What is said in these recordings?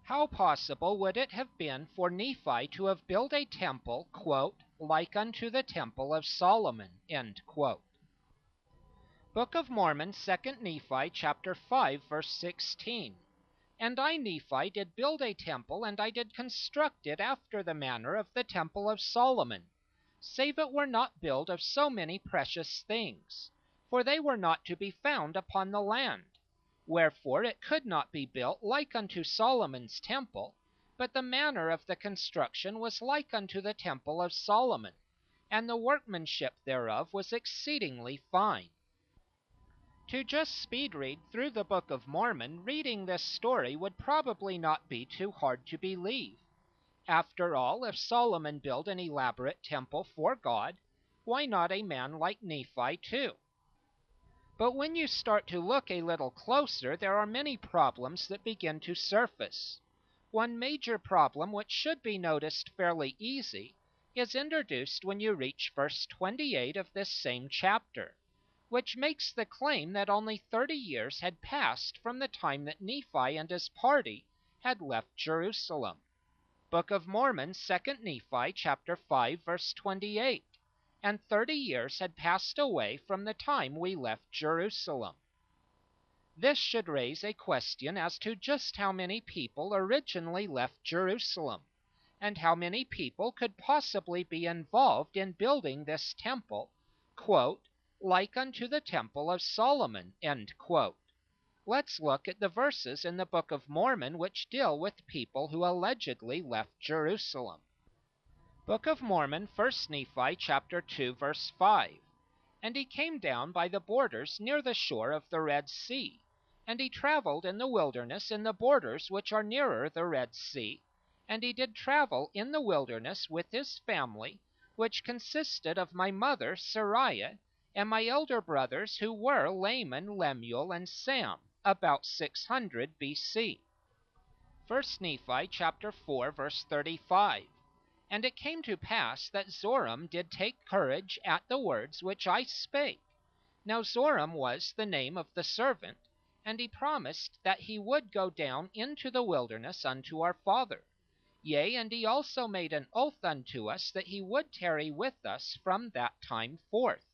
How possible would it have been for Nephi to have built a temple, quote, like unto the temple of Solomon, end quote? Book of Mormon, 2 Nephi, chapter 5, verse 16. And I, Nephi, did build a temple, and I did construct it after the manner of the temple of Solomon, save it were not built of so many precious things, for they were not to be found upon the land. Wherefore it could not be built like unto Solomon's temple, but the manner of the construction was like unto the temple of Solomon, and the workmanship thereof was exceedingly fine. To just speed read through the Book of Mormon, reading this story would probably not be too hard to believe. After all, if Solomon built an elaborate temple for God, why not a man like Nephi too? But when you start to look a little closer, there are many problems that begin to surface. One major problem, which should be noticed fairly easy, is introduced when you reach verse 28 of this same chapter, which makes the claim that only 30 years had passed from the time that Nephi and his party had left Jerusalem. Book of Mormon, 2 Nephi, chapter 5, verse 28. And 30 years had passed away from the time we left Jerusalem. This should raise a question as to just how many people originally left Jerusalem, and how many people could possibly be involved in building this temple, quote, like unto the temple of Solomon, end quote. Let's look at the verses in the Book of Mormon which deal with people who allegedly left Jerusalem. Book of Mormon, 1 Nephi, chapter 2, verse 5. And he came down by the borders near the shore of the Red Sea, and he traveled in the wilderness in the borders which are nearer the Red Sea, and he did travel in the wilderness with his family, which consisted of my mother Sariah, and my elder brothers who were Laman, Lemuel, and Sam, about 600 B.C. 1 Nephi, chapter 4, verse 35. And it came to pass that Zoram did take courage at the words which I spake. Now Zoram was the name of the servant, and he promised that he would go down into the wilderness unto our father. Yea, and he also made an oath unto us that he would tarry with us from that time forth.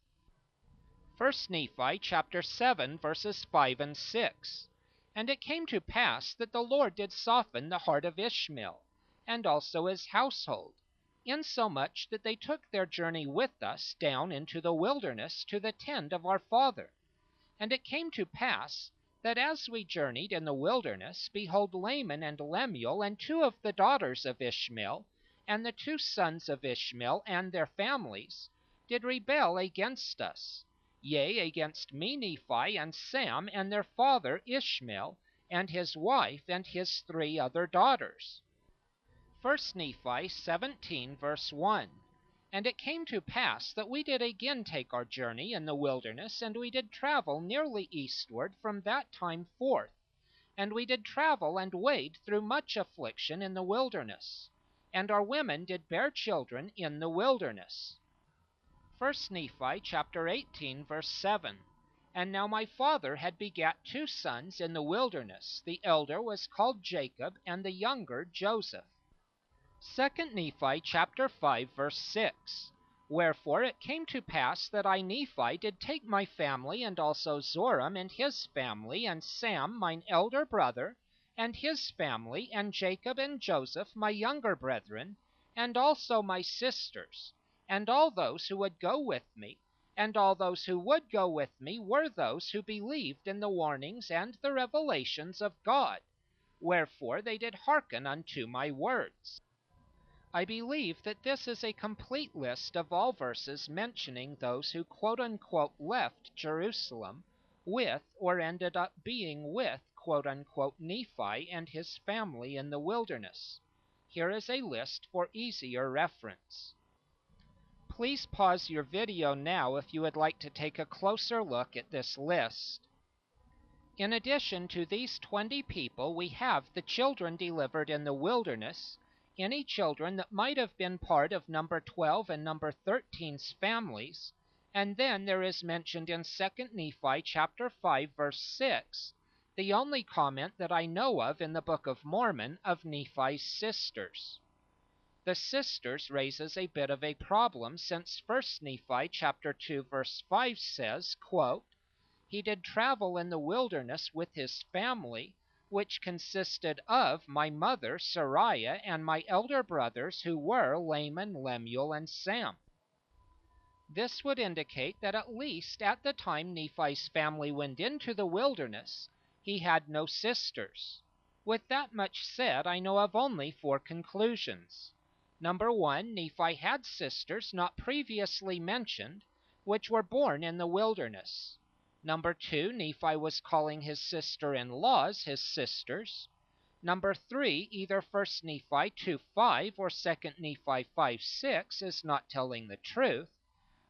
1 Nephi, chapter 7, verses 5 and 6. And it came to pass that the Lord did soften the heart of Ishmael, and also his household, insomuch that they took their journey with us down into the wilderness to the tent of our father. And it came to pass that as we journeyed in the wilderness, behold, Laman and Lemuel and 2 of the daughters of Ishmael, and the 2 sons of Ishmael and their families, did rebel against us, yea, against me, Nephi, and Sam, and their father Ishmael, and his wife, and his 3 other daughters. 1 Nephi 17, verse 1. And it came to pass that we did again take our journey in the wilderness, and we did travel nearly eastward from that time forth. And we did travel and wade through much affliction in the wilderness. And our women did bear children in the wilderness. 1 Nephi chapter 18, verse 7. And now my father had begat 2 sons in the wilderness. The elder was called Jacob, and the younger Joseph. 2 Nephi chapter 5, verse 6. Wherefore it came to pass that I, Nephi, did take my family, and also Zoram and his family, and Sam mine elder brother, and his family, and Jacob and Joseph my younger brethren, and also my sisters, and all those who would go with me. And all those who would go with me were those who believed in the warnings and the revelations of God. Wherefore they did hearken unto my words. I believe that this is a complete list of all verses mentioning those who quote-unquote left Jerusalem with or ended up being with quote-unquote Nephi and his family in the wilderness. Here is a list for easier reference. Please pause your video now if you would like to take a closer look at this list. In addition to these 20 people, we have the children delivered in the wilderness, any children that might have been part of number 12 and number 13's families, and then there is mentioned in 2 Nephi chapter 5 verse 6 the only comment that I know of in the Book of Mormon of Nephi's sisters. The sisters raises a bit of a problem, since 1 Nephi chapter 2 verse 5 says, quote, "He did travel in the wilderness with his family, which consisted of my mother Sariah and my elder brothers, who were Laman, Lemuel, and Sam." This would indicate that at least at the time Nephi's family went into the wilderness, he had no sisters. With that much said, I know of only 4 conclusions. Number 1, Nephi had sisters not previously mentioned, which were born in the wilderness. Number 2, Nephi was calling his sister-in-laws his sisters. Number 3, either 1 Nephi 2:5 or 2 Nephi 5:6 is not telling the truth.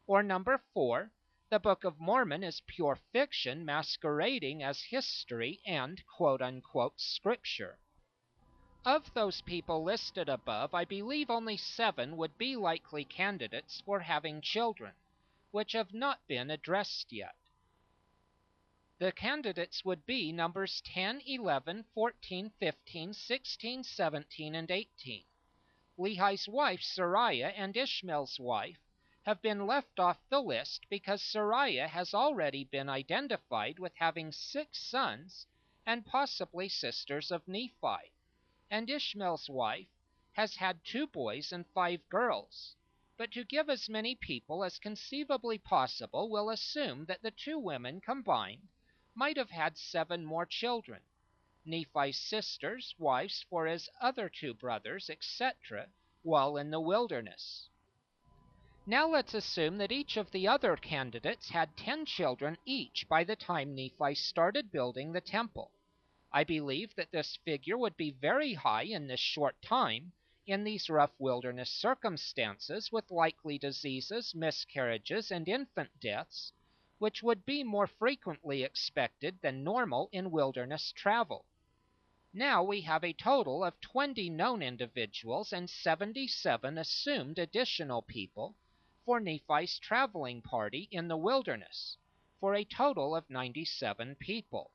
Or number 4, the Book of Mormon is pure fiction masquerading as history and quote-unquote scripture. Of those people listed above, I believe only 7 would be likely candidates for having children, which have not been addressed yet. The candidates would be numbers 10, 11, 14, 15, 16, 17, and 18. Lehi's wife Sariah and Ishmael's wife have been left off the list because Sariah has already been identified with having 6 sons and possibly sisters of Nephi, and Ishmael's wife has had 2 boys and 5 girls. But to give as many people as conceivably possible, we'll assume that the 2 women combined might have had 7 more children, Nephi's sisters, wives for his other 2 brothers, etc., while in the wilderness. Now let's assume that each of the other candidates had 10 children each by the time Nephi started building the temple. I believe that this figure would be very high in this short time, in these rough wilderness circumstances, with likely diseases, miscarriages, and infant deaths, which would be more frequently expected than normal in wilderness travel. Now we have a total of 20 known individuals and 77 assumed additional people for Nephi's traveling party in the wilderness, for a total of 97 people.